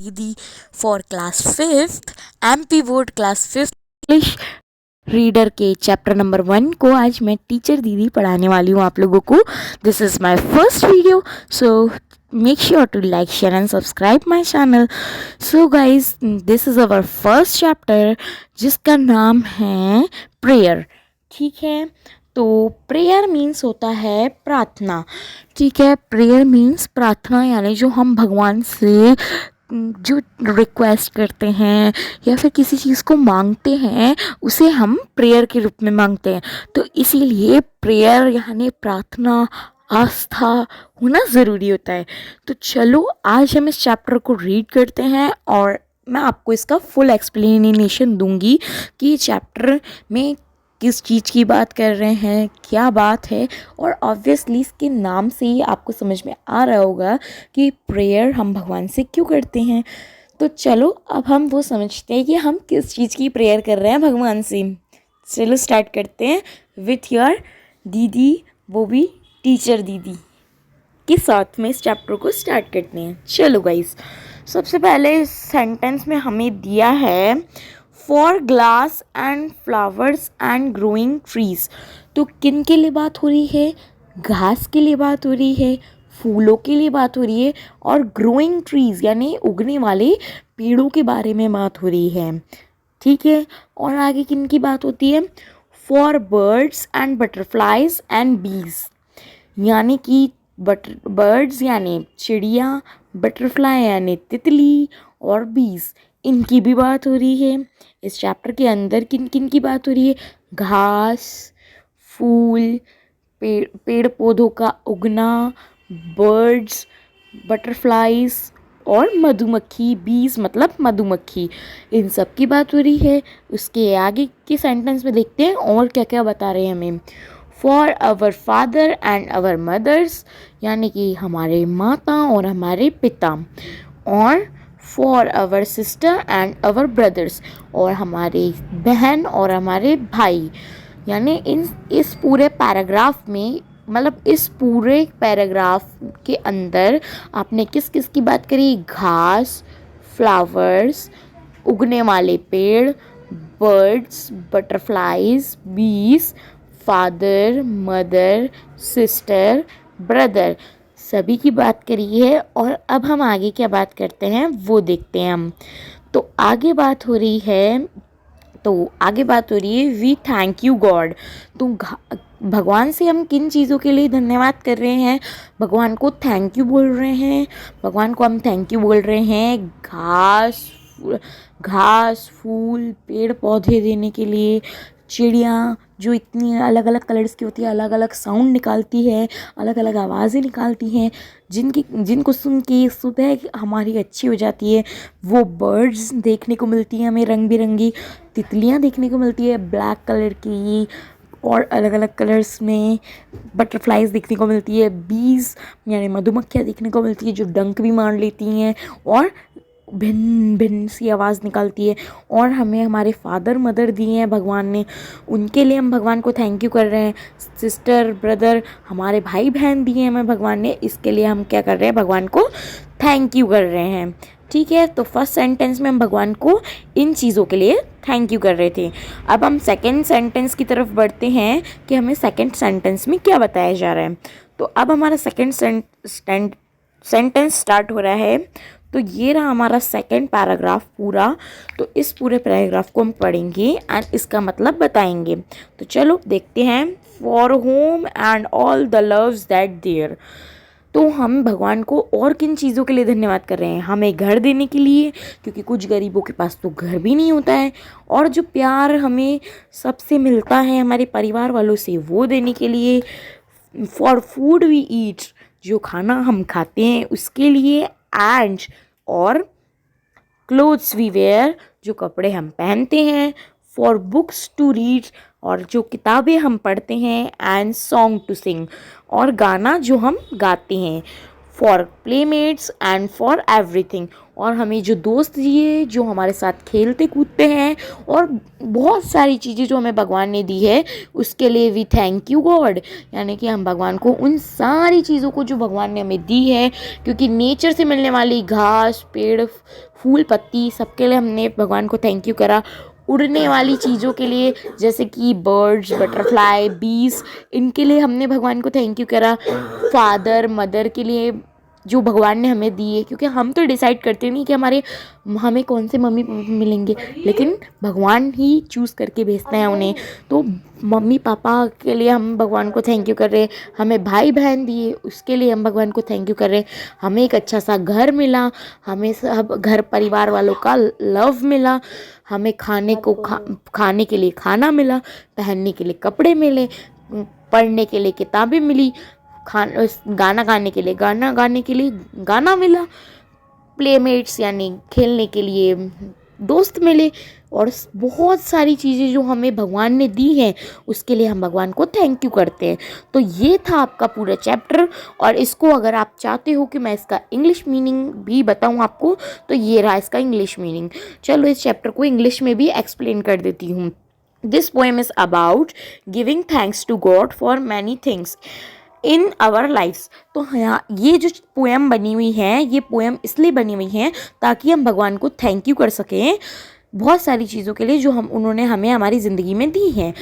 दीदी for class fifth MP board class fifth English reader के chapter number 1 को आज मैं टीचर दीदी पढ़ाने वाली हूँ आप लोगों को। This is my first video, so make sure to like share and subscribe my channel. So guys, this is our first chapter जिसका नाम है प्रेयर। ठीक है, तो प्रेयर मीन्स होता है प्रार्थना। ठीक है, प्रेयर मीन्स प्रार्थना, यानी जो हम भगवान से जो रिक्वेस्ट करते हैं या फिर किसी चीज़ को मांगते हैं उसे हम प्रेयर के रूप में मांगते हैं। तो इसीलिए प्रेयर यानी प्रार्थना, आस्था होना ज़रूरी होता है। तो चलो आज हम इस चैप्टर को रीड करते हैं और मैं आपको इसका फुल एक्सप्लेनेशन दूंगी कि चैप्टर में किस चीज़ की बात कर रहे हैं, क्या बात है। और ऑब्वियसली इसके नाम से ही आपको समझ में आ रहा होगा कि प्रेयर हम भगवान से क्यों करते हैं। तो चलो अब हम वो समझते हैं कि हम किस चीज़ की प्रेयर कर रहे हैं भगवान से। चलो स्टार्ट करते हैं विथ योर दीदी, वो भी टीचर दीदी के साथ में इस चैप्टर को स्टार्ट करते हैं। चलो गाइस, सबसे पहले इस सेंटेंस में हमें दिया है for glass and flowers and growing trees. तो किन के लिए बात हो रही है? घास के लिए बात हो रही है, फूलों के लिए बात हो रही है और ग्रोइंग ट्रीज यानी उगने वाले पेड़ों के बारे में बात हो रही है। ठीक है, और आगे किन की बात होती है? For birds and butterflies and बीज, यानी कि बर्ड्स यानी चिड़िया, बटरफ्लाई यानी तितली और बीज इनकी भी बात हो रही है। इस चैप्टर के अंदर किन किन की बात हो रही है? घास, फूल, पेड़ पौधों का उगना, बर्ड्स, बटरफ्लाइज और मधुमक्खी, बीज मतलब मधुमक्खी, इन सब की बात हो रही है। उसके आगे के सेंटेंस में देखते हैं और क्या क्या बता रहे हैं हमें। For our father and our mothers, यानी कि हमारे माता और हमारे पिता। और for our sister and our brothers, और हमारे बहन और हमारे भाई। यानी इस पूरे पैराग्राफ में, मतलब इस पूरे पैराग्राफ के अंदर आपने किस किस की बात करी? घास, फ्लावर्स, उगने वाले पेड़, बर्ड्स, बटरफ्लाइज, बीज, फादर, मदर, सिस्टर, ब्रदर, सभी की बात करी है। और अब हम आगे क्या बात करते हैं वो देखते हैं हम। तो आगे बात हो रही है वी थैंक यू गॉड। तो भगवान से हम किन चीज़ों के लिए धन्यवाद कर रहे हैं? भगवान को थैंक यू बोल रहे हैं। भगवान को हम थैंक यू बोल रहे हैं घास, फूल, पेड़ पौधे देने के लिए, चिड़िया जो इतनी अलग अलग कलर्स की होती है, अलग अलग साउंड निकालती है, अलग अलग आवाज़ें निकालती हैं, जिनको सुन के सुबह हमारी अच्छी हो जाती है। वो बर्ड्स देखने को मिलती हैं हमें, रंग बिरंगी तितलियाँ देखने को मिलती है ब्लैक कलर की और अलग अलग कलर्स में। बटरफ्लाइज देखने को मिलती है, बीज यानी मधुमक्खियाँ देखने को मिलती है जो डंक भी मार लेती हैं और भिन्न भिन्न सी आवाज़ निकालती है। और हमें हमारे फादर मदर दिए हैं भगवान ने, उनके लिए हम भगवान को थैंक यू कर रहे हैं। सिस्टर ब्रदर, हमारे भाई बहन दिए हैं हमें भगवान ने, इसके लिए हम क्या कर रहे हैं? भगवान को थैंक यू कर रहे हैं। ठीक है, तो फर्स्ट सेंटेंस में हम भगवान को इन चीज़ों के लिए थैंक यू कर रहे थे। अब हम सेकेंड सेंटेंस की तरफ बढ़ते हैं कि हमें सेकेंड सेंटेंस में क्या बताया जा रहा है। तो अब हमारा सेकेंड सेंटेंस स्टार्ट हो रहा है। तो ये रहा हमारा सेकेंड पैराग्राफ पूरा। तो इस पूरे पैराग्राफ को हम पढ़ेंगे एंड इसका मतलब बताएंगे। तो चलो देखते हैं। For home and all the loves that there. तो हम भगवान को और किन चीज़ों के लिए धन्यवाद कर रहे हैं? हमें घर देने के लिए, क्योंकि कुछ गरीबों के पास तो घर भी नहीं होता है। और जो प्यार हमें सबसे मिलता है हमारे परिवार वालों से, वो देने के लिए। फॉर फूड वी ईट, जो खाना हम खाते हैं उसके लिए। एंड और क्लोथ्स वी वेयर, जो कपड़े हम पहनते हैं। फॉर बुक्स टू रीड, और जो किताबें हम पढ़ते हैं। एंड सॉन्ग टू सिंग, और गाना जो हम गाते हैं। For playmates and for everything. और हमें जो दोस्त दिए, जो हमारे साथ खेलते कूदते हैं, और बहुत सारी चीज़ें जो हमें भगवान ने दी है, उसके लिए वी थैंक यू गॉड। यानी कि हम भगवान को उन सारी चीज़ों को जो भगवान ने हमें दी है, क्योंकि नेचर से मिलने वाली घास, पेड़, फूल, पत्ती, सबके लिए हमने भगवान को थैंक यू करा। उड़ने वाली चीज़ों के लिए, जैसे कि बर्ड्स, बटरफ्लाई, बीज, इनके लिए हमने भगवान को थैंक यू करा। फादर मदर के लिए जो भगवान ने हमें दिए, क्योंकि हम तो डिसाइड करते नहीं कि हमें कौन से मम्मी पापा मिलेंगे, लेकिन भगवान ही चूज़ करके भेजते हैं उन्हें। तो मम्मी पापा के लिए हम भगवान को थैंक यू कर रहे हैं। हमें भाई बहन दिए, उसके लिए हम भगवान को थैंक यू कर रहे हैं। हमें एक अच्छा सा घर मिला, हमें सब घर परिवार वालों का लव मिला, हमें खाने के लिए खाना मिला, पहनने के लिए कपड़े मिले, पढ़ने के लिए किताबें मिली, गाना गाने के लिए गाना मिला, प्लेमेट्स यानी खेलने के लिए दोस्त मिले, और बहुत सारी चीज़ें जो हमें भगवान ने दी हैं, उसके लिए हम भगवान को थैंक यू करते हैं। तो ये था आपका पूरा चैप्टर, और इसको अगर आप चाहते हो कि मैं इसका इंग्लिश मीनिंग भी बताऊं आपको, तो ये रहा इसका इंग्लिश मीनिंग। चलो इस चैप्टर को इंग्लिश में भी एक्सप्लेन कर देती हूँ। This poem is about giving thanks to God for many things in our lifes. तो यहाँ ये जो पोएम बनी हुई है, ये पोएम इसलिए बनी हुई है ताकि हम भगवान को थैंक यू कर सकें बहुत सारी चीज़ों के लिए जो उन्होंने हमें हमारी ज़िंदगी में दी हैं।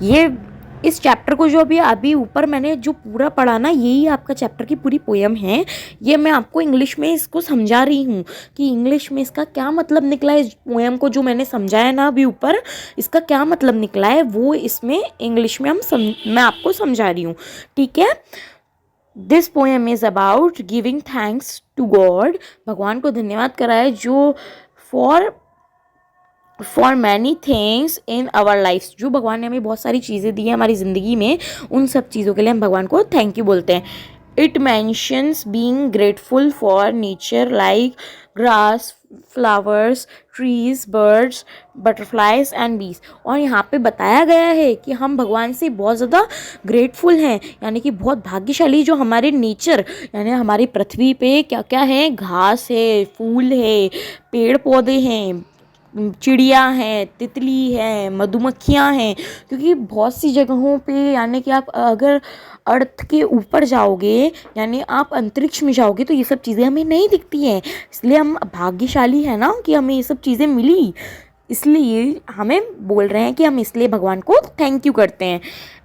ये इस चैप्टर को जो अभी ऊपर मैंने जो पूरा पढ़ा ना, यही आपका चैप्टर की पूरी पोएम है। ये मैं आपको इंग्लिश में इसको समझा रही हूँ कि इंग्लिश में इसका क्या मतलब निकला है। इस पोएम को जो मैंने समझाया ना अभी ऊपर, इसका क्या मतलब निकला है, वो इसमें इंग्लिश में मैं आपको समझा रही हूँ, ठीक है। This poem is about giving thanks to God. भगवान को धन्यवाद करा है जो for many things in our life, जो भगवान ने हमें बहुत सारी चीज़ें दी हैं हमारी ज़िंदगी में, उन सब चीज़ों के लिए हम भगवान को थैंक यू बोलते हैं। It mentions being grateful for nature like grass, flowers, trees, birds, butterflies and bees. और यहाँ पे बताया गया है कि हम भगवान से बहुत ज़्यादा ग्रेटफुल हैं, यानी कि बहुत भाग्यशाली जो हमारे नेचर, यानी हमारी पृथ्वी पे क्या क्या है, घास है, फूल है, पेड़ पौधे हैं, चिड़िया हैं, तितली है, मधुमक्खियाँ हैं। क्योंकि बहुत सी जगहों पे, यानी कि आप अगर अर्थ के ऊपर जाओगे, यानी आप अंतरिक्ष में जाओगे, तो ये सब चीज़ें हमें नहीं दिखती हैं। इसलिए हम भाग्यशाली हैं ना कि हमें ये सब चीज़ें मिली, इसलिए हमें बोल रहे हैं कि हम इसलिए भगवान को थैंक यू करते हैं।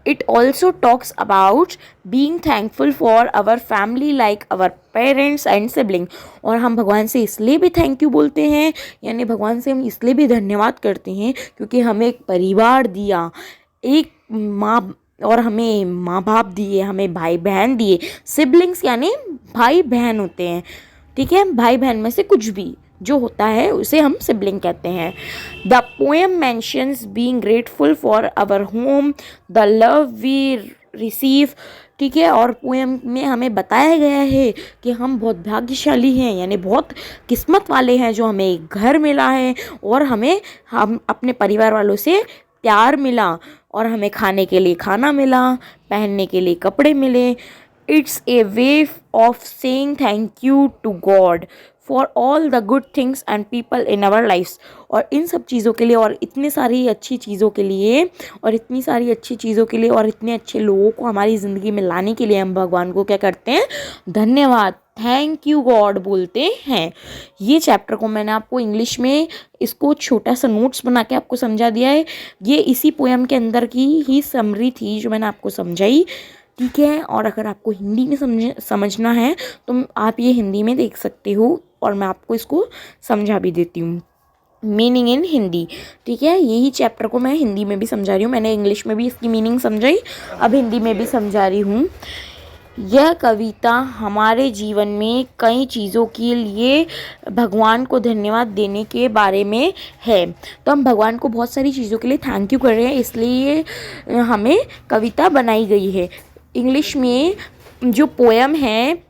It also talks about being thankful for our family like our parents and sibling. और हम भगवान से इसलिए भी थैंक यू बोलते हैं, यानी भगवान से हम इसलिए भी धन्यवाद करते हैं क्योंकि हमें एक परिवार दिया, एक माँ, और हमें माँ बाप दिए, हमें भाई बहन दिए। सिबलिंग्स यानी भाई बहन होते हैं, ठीक है। भाई बहन में से कुछ भी जो होता है उसे हम सिबलिंग कहते हैं। The poem mentions being grateful for our home, the love we receive, ठीक है। और पोएम में हमें बताया गया है कि हम बहुत भाग्यशाली हैं, यानी बहुत किस्मत वाले हैं जो हमें एक घर मिला है, और हम अपने परिवार वालों से प्यार मिला, और हमें खाने के लिए खाना मिला, पहनने के लिए कपड़े मिले। It's a way of saying thank you to God for all the good things and people in our lifes. और इन सब चीज़ों के लिए, और इतनी सारी अच्छी चीज़ों के लिए, और इतनी सारी अच्छी चीज़ों के लिए, और इतने अच्छे लोगों को हमारी ज़िंदगी में लाने के लिए हम भगवान को क्या करते हैं, धन्यवाद, थैंक यू गॉड बोलते हैं। ये चैप्टर को मैंने आपको इंग्लिश में इसको छोटा सा नोट्स बना के आपको समझा दिया है। ये इसी पोएम के अंदर की ही समरी थी जो मैंने आपको समझाई, ठीक है। और अगर आपको हिंदी में समझना है तो आप ये हिंदी में देख सकते हो, और मैं आपको इसको समझा भी देती हूँ, मीनिंग इन हिंदी, ठीक है। यही चैप्टर को मैं हिंदी में भी समझा रही हूँ, मैंने इंग्लिश में भी इसकी मीनिंग समझाई, अब हिंदी में भी समझा रही हूँ। यह कविता हमारे जीवन में कई चीज़ों के लिए भगवान को धन्यवाद देने के बारे में है। तो हम भगवान को बहुत सारी चीज़ों के लिए थैंक यू कर रहे हैं, इसलिए हमें कविता बनाई गई है। इंग्लिश में जो पोएम है,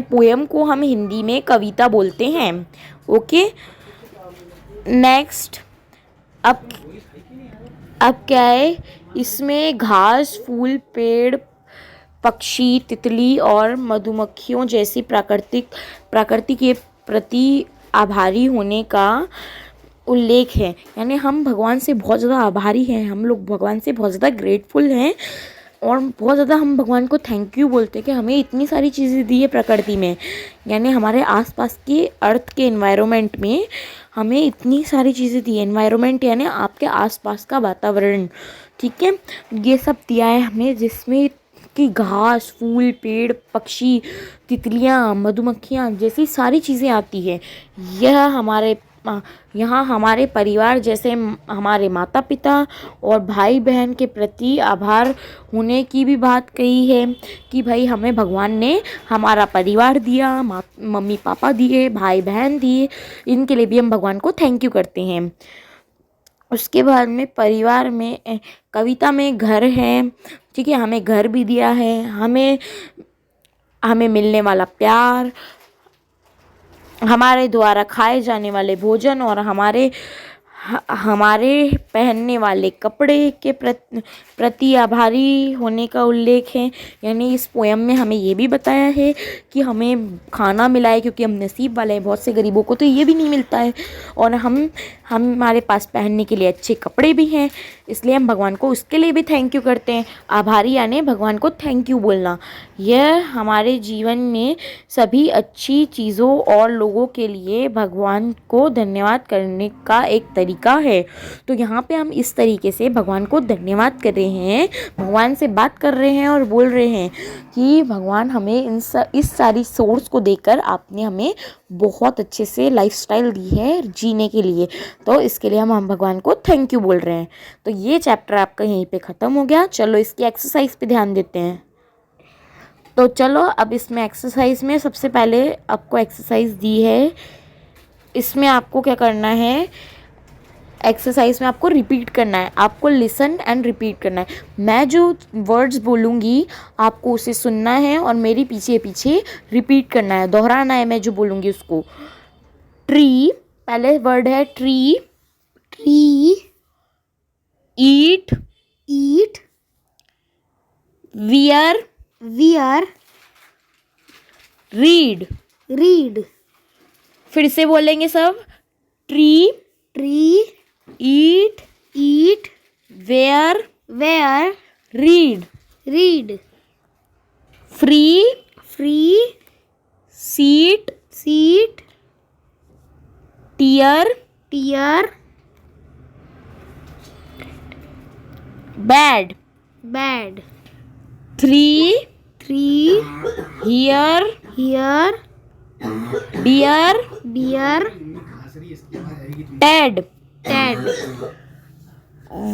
पोएम को हम हिंदी में कविता बोलते हैं, ओके। नेक्स्ट, अब क्या है, इसमें घास, फूल, पेड़, पक्षी, तितली और मधुमक्खियों जैसी प्रकृति के प्रति आभारी होने का उल्लेख है। यानी हम भगवान से बहुत ज़्यादा आभारी हैं, हम लोग भगवान से बहुत ज़्यादा ग्रेटफुल हैं और बहुत ज़्यादा हम भगवान को थैंक यू बोलते हैं कि हमें इतनी सारी चीज़ें दी है प्रकृति में, यानी हमारे आसपास के अर्थ के एनवायरनमेंट में हमें इतनी सारी चीज़ें दी है। एनवायरनमेंट यानी आपके आसपास का वातावरण, ठीक है, ये सब दिया है हमें, जिसमें कि घास, फूल, पेड़, पक्षी, तितलियाँ, मधुमक्खियाँ जैसी सारी चीज़ें आती है। यह यहाँ हमारे परिवार जैसे हमारे माता पिता और भाई बहन के प्रति आभार होने की भी बात कही है कि भाई हमें भगवान ने हमारा परिवार दिया, मम्मी पापा दिए, भाई बहन दिए, इनके लिए भी हम भगवान को थैंक यू करते हैं। उसके बाद में परिवार में कविता में घर है, ठीक है, हमें घर भी दिया है, हमें मिलने वाला प्यार, हमारे द्वारा खाए जाने वाले भोजन और हमारे पहनने वाले कपड़े के प्रति आभारी होने का उल्लेख है। यानी इस पोयम में हमें ये भी बताया है कि हमें खाना मिला है क्योंकि हम नसीब वाले हैं, बहुत से गरीबों को तो ये भी नहीं मिलता है, और हमारे पास पहनने के लिए अच्छे कपड़े भी हैं, इसलिए हम भगवान को उसके लिए भी थैंक यू करते हैं। आभारी यानी भगवान को थैंक यू बोलना, यह हमारे जीवन में सभी अच्छी चीज़ों और लोगों के लिए भगवान को धन्यवाद करने का एक तरीका है। तो यहाँ पे हम इस तरीके से भगवान को धन्यवाद कर रहे हैं, भगवान से बात कर रहे हैं और बोल रहे हैं कि भगवान हमें इस सारी सोर्स को देकर आपने हमें बहुत अच्छे से लाइफस्टाइल दी है जीने के लिए, तो इसके लिए हम भगवान को थैंक यू बोल रहे हैं। तो ये चैप्टर आपका यहीं पे ख़त्म हो गया। चलो इसकी एक्सरसाइज पे ध्यान देते हैं। तो चलो अब इसमें एक्सरसाइज में सबसे पहले आपको एक्सरसाइज दी है, इसमें आपको क्या करना है, एक्सरसाइज में आपको रिपीट करना है, आपको लिसन एंड रिपीट करना है। मैं जो वर्ड्स बोलूँगी आपको उसे सुनना है और मेरी पीछे पीछे रिपीट करना है, दोहराना है मैं जो बोलूँगी उसको। ट्री, पहले वर्ड है tree, tree, eat, eat, wear, wear, read, read. फिर से बोलेंगे सब, tree, tree, eat, eat, wear, wear, read, read, free, free, seat, seat, tear, tear, bad, bad, three, three, here, here, dear, dear, Ted, Ted.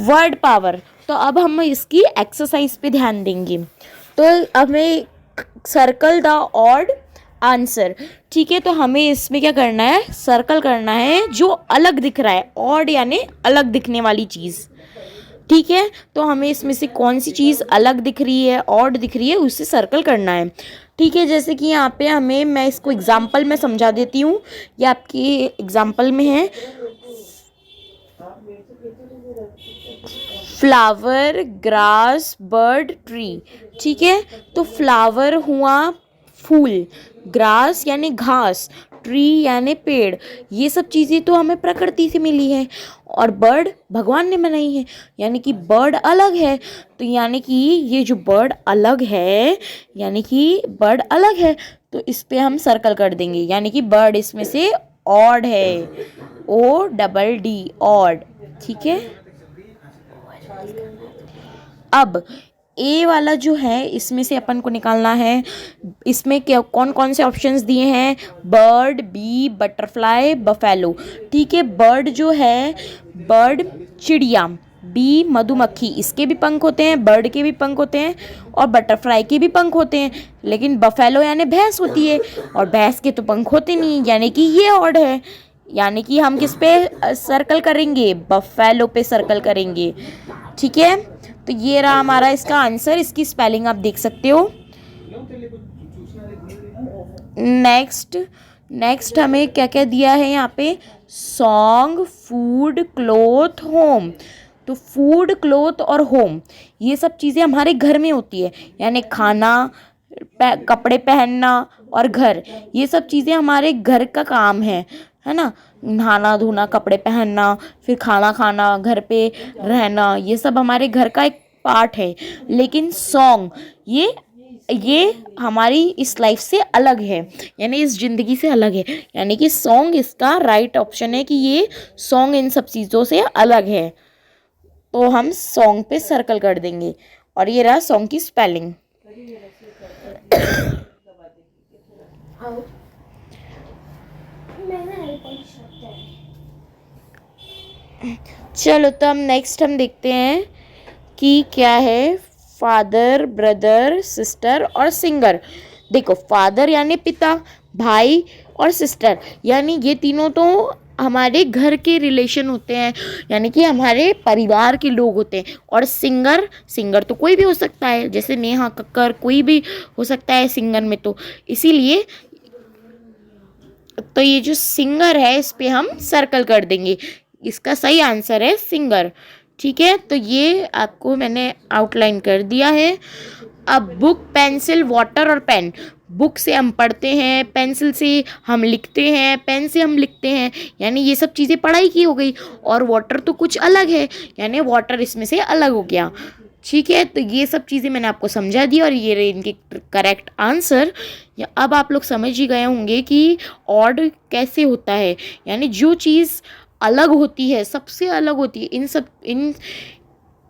Word power. तो अब हम इसकी exercise पे ध्यान देंगे। तो हमें सर्कल द ऑड आंसर, ठीक है, तो हमें इसमें क्या करना है, सर्कल करना है जो अलग दिख रहा है, ऑड यानी अलग दिखने वाली चीज़, ठीक है। तो हमें इसमें से कौन सी चीज़ अलग दिख रही है, ऑड दिख रही है, उसे सर्कल करना है, ठीक है। जैसे कि यहाँ पे मैं इसको एग्जाम्पल में समझा देती हूँ, ये आपकी एग्जाम्पल में है, फ्लावर, ग्रास, बर्ड, ट्री, ठीक है। तो फ्लावर हुआ फूल, ग्रास यानी घास, ट्री यानी पेड़, ये सब चीज़ें तो हमें प्रकृति से मिली है, और बर्ड भगवान ने बनाई है, यानी कि बर्ड अलग है। तो यानी कि ये जो बर्ड अलग है, यानी कि बर्ड अलग है, तो इस पे हम सर्कल कर देंगे, यानी कि बर्ड इसमें से ऑड है, ODD, ऑड, ठीक है। अब ए वाला जो है इसमें से अपन को निकालना है, इसमें क्या कौन कौन से ऑप्शंस दिए हैं, बर्ड, बी, बटरफ्लाई, बफेलो, ठीक है। बर्ड जो है, बर्ड चिड़िया, बी मधुमक्खी, इसके भी पंख होते हैं, बर्ड के भी पंख होते हैं, और बटरफ्लाई के भी पंख होते हैं, लेकिन बफेलो यानी भैंस होती है, और भैंस के तो पंख होते नहीं, यानी कि ये ऑड है, यानी कि हम किस पे सर्कल करेंगे, बफेलो पे सर्कल करेंगे, ठीक है। तो ये रहा हमारा इसका आंसर, इसकी स्पेलिंग आप देख सकते हो। नेक्स्ट हमें क्या क्या दिया है यहाँ पे, सॉन्ग, फूड, क्लोथ, होम। तो फूड, क्लोथ और होम, ये सब चीज़ें हमारे घर में होती है, यानी खाना, कपड़े पहनना और घर, ये सब चीज़ें हमारे घर का काम है ना। नहाना धोना, कपड़े पहनना, फिर खाना खाना, घर पे रहना, ये सब हमारे घर का एक पार्ट है। लेकिन सॉन्ग, ये हमारी इस लाइफ से अलग है, यानी इस ज़िंदगी से अलग है, यानी कि सॉन्ग इसका राइट ऑप्शन है कि ये सॉन्ग इन सब चीज़ों से अलग है। तो हम सॉन्ग पे सर्कल कर देंगे। और ये रहा सॉन्ग की स्पेलिंग। चलो तो हम देखते हैं कि क्या है। फादर, ब्रदर, सिस्टर और सिंगर। देखो, फादर यानी पिता, भाई और सिस्टर, यानी ये तीनों तो हमारे घर के रिलेशन होते हैं, यानी कि हमारे परिवार के लोग होते हैं। और सिंगर तो कोई भी हो सकता है, जैसे नेहा कक्कर, कोई भी हो सकता है सिंगर में। तो इसीलिए तो ये जो सिंगर है इस पे हम सर्कल कर देंगे। इसका सही आंसर है सिंगर। ठीक है, तो ये आपको मैंने आउटलाइन कर दिया है। अब बुक, पेंसिल, वाटर और पेन। बुक से हम पढ़ते हैं, पेंसिल से हम लिखते हैं, पेन से हम लिखते हैं, यानी ये सब चीज़ें पढ़ाई की हो गई। और वाटर तो कुछ अलग है, यानी वाटर इसमें से अलग हो गया। ठीक है, तो ये सब चीज़ें मैंने आपको समझा दी और ये रहे इनके करेक्ट आंसर। अब आप लोग समझ ही गए होंगे कि ऑड कैसे होता है, यानी जो चीज़ अलग होती है, सबसे अलग होती है,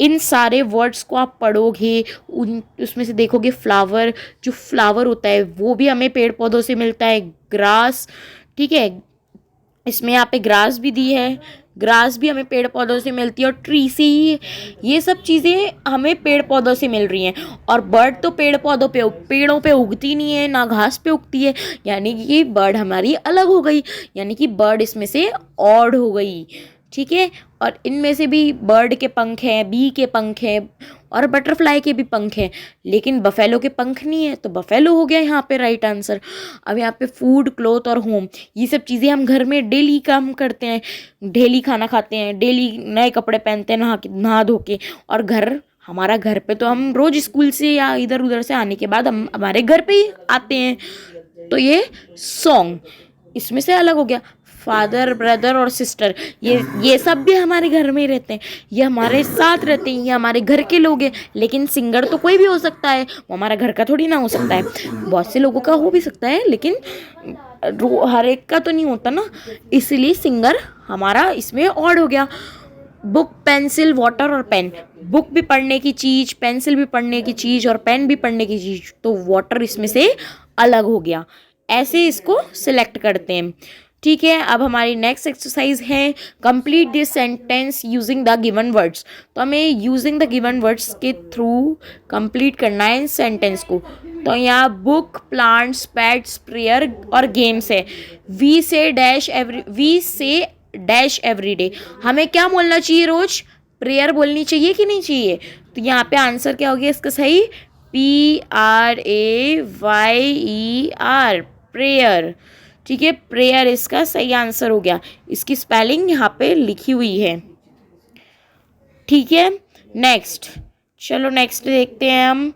इन सारे वर्ड्स को आप पढ़ोगे, उसमें से देखोगे फ्लावर, जो फ्लावर होता है वो भी हमें पेड़ पौधों से मिलता है। ग्रास, ठीक है, इसमें यहाँ पे ग्रास भी दी है, ग्रास भी हमें पेड़ पौधों से मिलती है। और ट्री से ही ये सब चीज़ें हमें पेड़ पौधों से मिल रही हैं। और बर्ड तो पेड़ों पे उगती नहीं है, ना घास पे उगती है, यानी कि बर्ड हमारी अलग हो गई, यानी कि बर्ड इसमें से ऑड हो गई। ठीक है, और इनमें से भी बर्ड के पंख हैं, बी के पंख हैं और बटरफ्लाई के भी पंख हैं, लेकिन बफेलो के पंख नहीं है, तो बफेलो हो गया यहाँ पे राइट आंसर। अब यहाँ पे फूड, क्लोथ और होम, ये सब चीज़ें हम घर में डेली काम करते हैं, डेली खाना खाते हैं, डेली नए कपड़े पहनते हैं नहा धो के। और हमारा घर पे तो हम रोज स्कूल से या इधर उधर से आने के बाद हम हमारे घर पे ही आते हैं। तो ये सॉन्ग इसमें से अलग हो गया। फादर, ब्रदर और सिस्टर, ये सब भी हमारे घर में ही रहते हैं, ये हमारे साथ रहते हैं, ये हमारे घर के लोग हैं। लेकिन सिंगर तो कोई भी हो सकता है, वो हमारा घर का थोड़ी ना हो सकता है। बहुत से लोगों का हो भी सकता है, लेकिन हर एक का तो नहीं होता ना, इसलिए सिंगर हमारा इसमें ऑड हो गया। बुक, पेंसिल, वाटर और पेन। बुक भी पढ़ने की चीज़, पेंसिल भी पढ़ने की चीज़ और पेन भी पढ़ने की चीज़, तो वाटर इसमें से अलग हो गया। ऐसे इसको सिलेक्ट करते हैं। ठीक है, अब हमारी नेक्स्ट एक्सरसाइज है complete this sentence using the given words. तो हमें यूजिंग द गिवन वर्ड्स के थ्रू कंप्लीट करना है इस सेंटेंस को। तो यहाँ बुक, प्लांट्स, पेट्स, प्रेयर और गेम्स है। वी से डैश एवरी डे, हमें क्या बोलना चाहिए रोज? प्रेयर बोलनी चाहिए कि नहीं चाहिए? तो यहाँ पे आंसर क्या हो गया इसका सही? PRAYER, prayer. ठीक है, प्रेयर इसका सही आंसर हो गया। इसकी स्पेलिंग यहाँ पे लिखी हुई है। ठीक है, नेक्स्ट, चलो नेक्स्ट देखते हैं हम।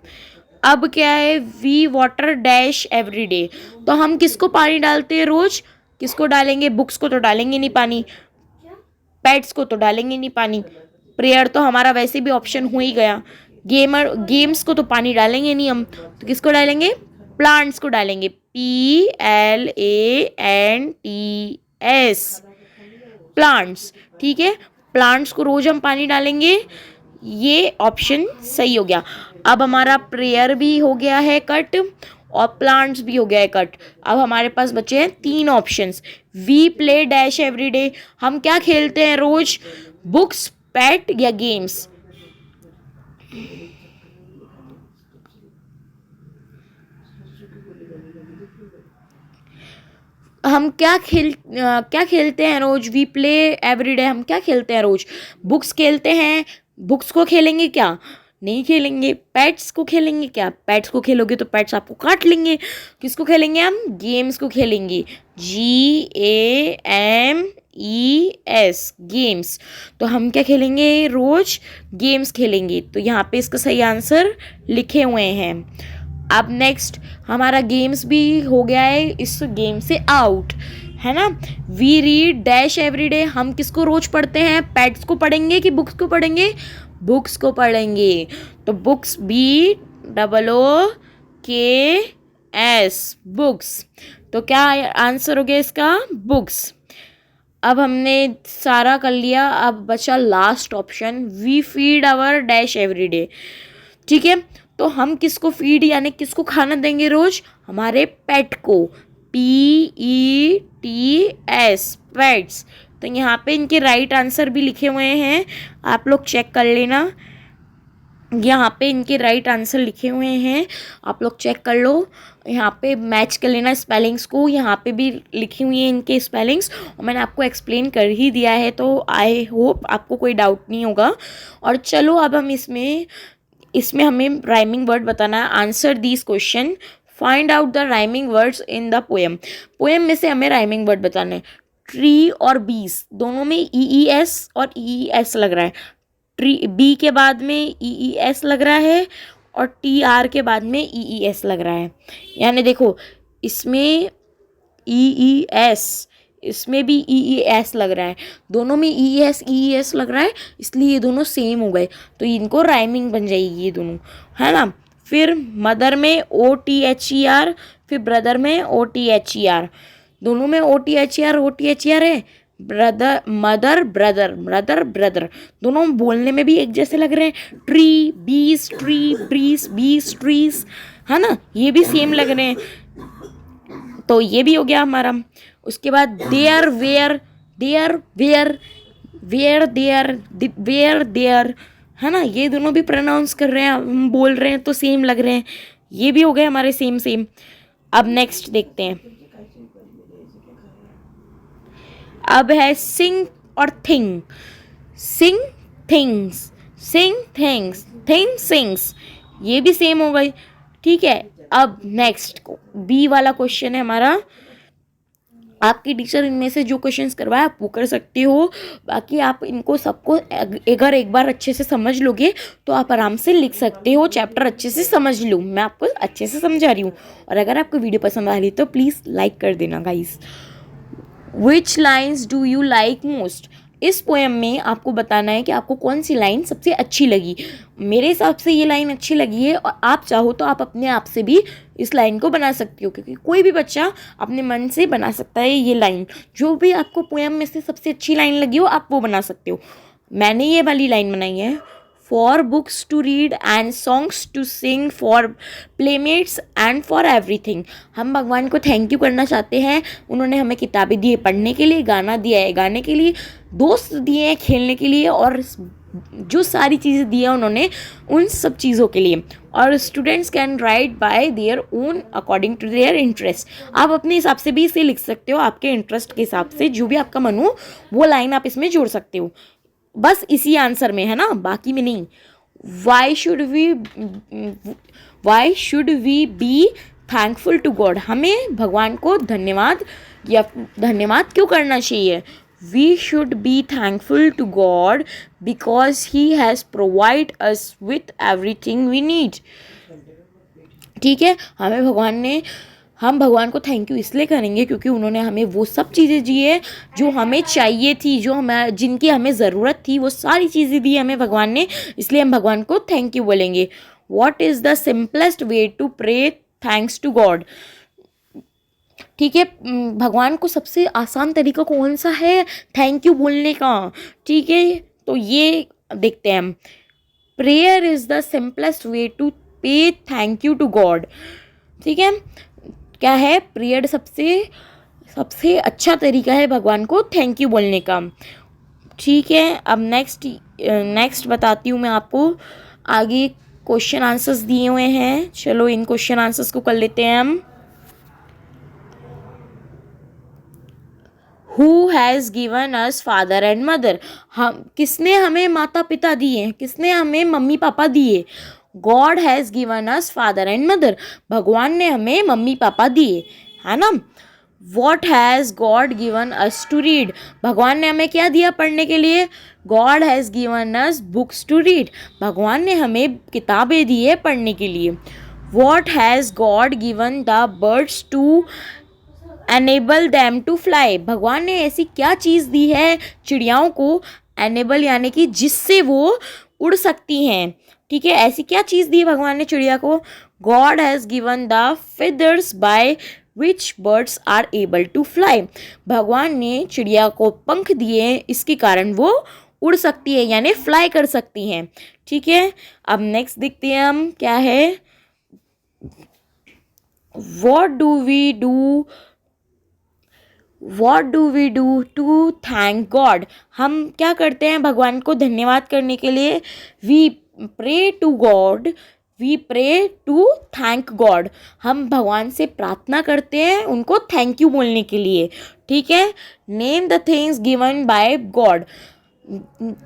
अब क्या है? We water dash every day, तो हम किसको पानी डालते हैं रोज? किसको डालेंगे? बुक्स को तो डालेंगे नहीं पानी, पेट्स को तो डालेंगे नहीं पानी, प्रेयर तो हमारा वैसे भी ऑप्शन हो ही गया, गेम्स को तो पानी डालेंगे नहीं हम, तो किसको डालेंगे? प्लांट्स को डालेंगे, PLANTS, प्लांट्स। ठीक है, प्लांट्स को रोज हम पानी डालेंगे, ये ऑप्शन सही हो गया। अब हमारा प्रेयर भी हो गया है कट और प्लांट्स भी हो गया है कट। अब हमारे पास बचे हैं 3 options. We play dash every day, हम क्या खेलते हैं रोज? बुक्स, पेट या गेम्स? हम क्या खेलते हैं रोज? वी प्ले एवरीडे, हम क्या खेलते हैं रोज? बुक्स खेलते हैं, बुक्स को खेलेंगे क्या? नहीं खेलेंगे। पेट्स को खेलेंगे क्या? पेट्स को खेलोगे तो पेट्स आपको काट लेंगे। किसको खेलेंगे हम? गेम्स को खेलेंगे, GAMES। GES games. तो हम क्या खेलेंगे, रोज गेम्स खेलेंगे। तो यहाँ पे इसका सही आंसर लिखे हुए हैं। अब नेक्स्ट हमारा गेम्स भी हो गया है इस गेम से आउट, है ना। We read dash every day, हम किसको रोज पढ़ते हैं, पेट्स को पढ़ेंगे कि बुक्स को पढ़ेंगे, बुक्स को पढ़ेंगे। तो बुक्स BOOKS बुक्स। तो क्या आंसर हो गया इसका, बुक्स। अब हमने सारा कर लिया, अब बचा last option, we feed our dash every day. ठीक है, तो हम किसको फीड यानी किसको खाना देंगे रोज, हमारे पेट को, PETS पेट्स। तो यहाँ पे इनके राइट आंसर भी लिखे हुए हैं, आप लोग चेक कर लेना। यहाँ पे इनके राइट आंसर लिखे हुए हैं, आप लोग चेक कर लो, यहाँ पे मैच कर लेना स्पेलिंग्स को। यहाँ पे भी लिखी हुई है इनके स्पेलिंग्स, और मैंने आपको एक्सप्लेन कर ही दिया है, तो आई होप आपको कोई डाउट नहीं होगा। और चलो अब हम इसमें हमें राइमिंग वर्ड बताना है। Answer this question, find out the rhyming words in the poem. Poem में से हमें राइमिंग वर्ड बताना है। ट्री और बीस दोनों में EES और EES लग रहा है। ट्री बी के बाद में EES लग रहा है और TR के बाद में EES लग रहा है। यानी देखो इसमें EES, इसमें भी EES लग रहा है, दोनों में EES लग रहा है, इसलिए ये दोनों सेम हो गए, तो इनको राइमिंग बन जाएगी ये दोनों, है ना। फिर मदर में OTHER, फिर ब्रदर में OTHER, दोनों में OTHER है। ब्रदर मदर ब्रदर दोनों बोलने में भी एक जैसे लग रहे हैं। ट्री बीस ट्रीज, है ना, ये भी सेम लग रहे हैं, तो ये भी हो गया हमारा। उसके बाद देयर देयर, है ना, ये दोनों भी प्रोनाउंस कर रहे हैं, हम बोल रहे हैं तो सेम लग रहे हैं, ये भी हो गए हमारे सेम। अब नेक्स्ट देखते हैं, अब है सिंग और थिंग। सिंग थिंग्स, थिंग सिंग्स, ये भी सेम हो गई। ठीक है, अब नेक्स्ट बी वाला क्वेश्चन है हमारा। आपकी टीचर इनमें से जो क्वेश्चंस करवाए आप वो कर सकते हो, बाकी आप इनको सबको अगर एक बार अच्छे से समझ लोगे तो आप आराम से लिख सकते हो। चैप्टर अच्छे से समझ लो, मैं आपको अच्छे से समझा रही हूँ। और अगर आपको वीडियो पसंद आ रही है तो प्लीज़ लाइक कर देना guys. Which lines do you like most, इस पोएम में आपको बताना है कि आपको कौन सी लाइन सबसे अच्छी लगी। मेरे हिसाब से ये लाइन अच्छी लगी है, और आप चाहो तो आप अपने आप से भी इस लाइन को बना सकते हो, क्योंकि कोई भी बच्चा अपने मन से बना सकता है ये लाइन। जो भी आपको पोएम में से सबसे अच्छी लाइन लगी हो आप वो बना सकते हो। मैंने ये वाली लाइन बनाई है, for books to read and songs to sing, for playmates and for everything. हम भगवान को थैंक यू करना चाहते हैं, उन्होंने हमें किताबें दी है पढ़ने के लिए, गाना दिया है गाने के लिए, दोस्त दिए हैं खेलने के लिए, और जो सारी चीज़ें दी है उन्होंने उन सब चीज़ों के लिए। और students can write by their own according to their interest. आप अपने हिसाब से भी इसे लिख सकते हो, आपके इंटरेस्ट के हिसाब से जो भी आपका मन हो वो लाइन आप इसमें जोड़ सकते हो, बस इसी आंसर में, है ना, बाकी में नहीं। Why should we be thankful to God, हमें भगवान को धन्यवाद क्यों करना चाहिए। We should be thankful to God because he has provide us with everything we need. ठीक है, हम भगवान को थैंक यू इसलिए करेंगे क्योंकि उन्होंने हमें वो सब चीज़ें दी है जो हमें चाहिए थी, जिनकी हमें ज़रूरत थी, वो सारी चीज़ें दी हमें भगवान ने, इसलिए हम भगवान को थैंक यू बोलेंगे। What is the simplest way to pray thanks to God. ठीक है, भगवान को सबसे आसान तरीका कौन सा है थैंक यू बोलने का। ठीक है, तो ये देखते हैं हम। Prayer is the simplest way to pay thank you to God. ठीक है, क्या है, प्रेयर सबसे अच्छा तरीका है भगवान को थैंक यू बोलने का। ठीक है, अब नेक्स्ट बताती हूँ मैं आपको। आगे क्वेश्चन आंसर्स दिए हुए हैं, चलो इन क्वेश्चन आंसर्स को कर लेते हैं हम। Who has given us father and mother, किसने हमें माता पिता दिए, किसने हमें मम्मी पापा दिए। God has given us father and mother, भगवान ने हमें मम्मी पापा दिए, है ना। What has God given us to read, भगवान ने हमें क्या दिया पढ़ने के लिए? God has given us books to read, भगवान ने हमें किताबें दी है पढ़ने के लिए। What has God given the birds to enable them to fly, भगवान ने ऐसी क्या चीज़ दी है चिड़ियाओं को? एनेबल यानी कि जिससे वो उड़ सकती हैं, ठीक है, ऐसी क्या चीज़ दी है भगवान ने चिड़िया को? God has given the feathers by which birds are able to fly, भगवान ने चिड़िया को पंख दिए इसके कारण वो उड़ सकती है यानी फ्लाई कर सकती हैं, ठीक है। अब नेक्स्ट देखते हैं हम क्या है। What do we do to thank God, हम क्या करते हैं भगवान को धन्यवाद करने के लिए? We pray to God, we pray to thank God, हम भगवान से प्रार्थना करते हैं उनको थैंक यू बोलने के लिए, ठीक है। Name the things given by God,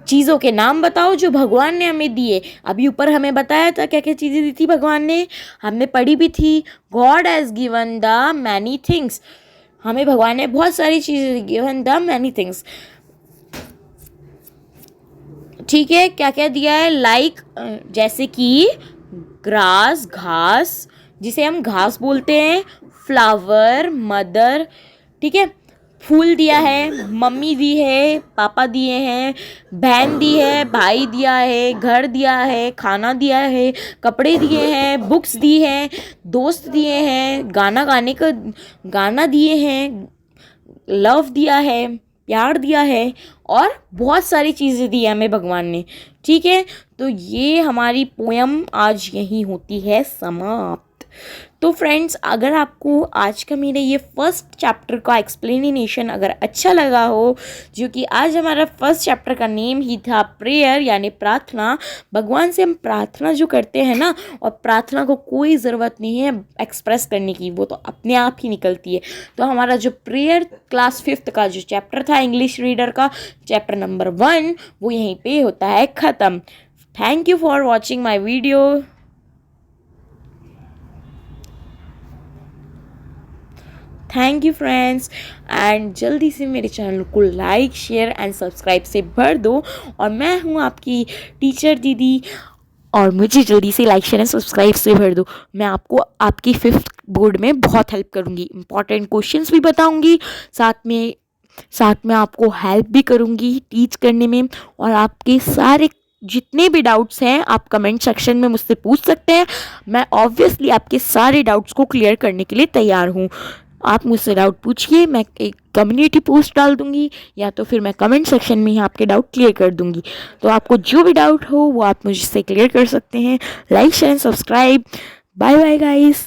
चीज़ों के नाम बताओ जो भगवान ने हमें दिए। अभी ऊपर हमें बताया था क्या क्या चीज़ें दी थी भगवान ने, हमने पढ़ी भी थी। God has given the many things, हमें भगवान ने बहुत सारी चीज़ें गिवन द मैनी थिंग्स, ठीक है। क्या क्या दिया है? लाइक जैसे कि ग्रास, घास, जिसे हम घास बोलते हैं, फ्लावर, मदर, ठीक है। फूल दिया है, मम्मी दी है, पापा दिए हैं, बहन दी है, भाई दिया है, घर दिया है, खाना दिया है, कपड़े दिए हैं, बुक्स दी हैं, दोस्त दिए हैं, गाना गाने का गाना दिए हैं, लव दिया है, प्यार दिया है और बहुत सारी चीज़ें दी है हमें भगवान ने, ठीक है। तो ये हमारी पोयम आज यहीं होती है समाप्त। तो फ्रेंड्स, अगर आपको आज का मेरा ये फर्स्ट चैप्टर का एक्सप्लेनेशन अगर अच्छा लगा हो, जो कि आज हमारा फर्स्ट चैप्टर का नेम ही था प्रेयर यानी प्रार्थना, भगवान से हम प्रार्थना जो करते हैं ना, और प्रार्थना को कोई ज़रूरत नहीं है एक्सप्रेस करने की, वो तो अपने आप ही निकलती है। तो हमारा जो प्रेयर क्लास 5th का जो चैप्टर था इंग्लिश रीडर का, चैप्टर नंबर 1, वो यहीं पे होता है ख़त्म। Thank you for watching my video. Thank you friends, and जल्दी से मेरे चैनल को लाइक, शेयर एंड सब्सक्राइब से भर दो। और मैं हूँ आपकी टीचर दीदी, और मुझे जल्दी से लाइक, शेयर एंड सब्सक्राइब से भर दो। मैं आपको आपकी 5th बोर्ड में बहुत हेल्प करूँगी, इंपॉर्टेंट क्वेश्चंस भी बताऊँगी, साथ में आपको हेल्प भी करूँगी टीच करने में। और आपके सारे जितने भी डाउट्स हैं आप कमेंट सेक्शन में मुझसे पूछ सकते हैं, मैं ऑब्वियसली आपके सारे डाउट्स को क्लियर करने के लिए तैयार हूँ। आप मुझसे डाउट पूछिए, मैं एक कम्युनिटी पोस्ट डाल दूंगी या तो फिर मैं कमेंट सेक्शन में ही आपके डाउट क्लियर कर दूंगी। तो आपको जो भी डाउट हो वो आप मुझसे क्लियर कर सकते हैं। Like, share and subscribe. Bye bye guys.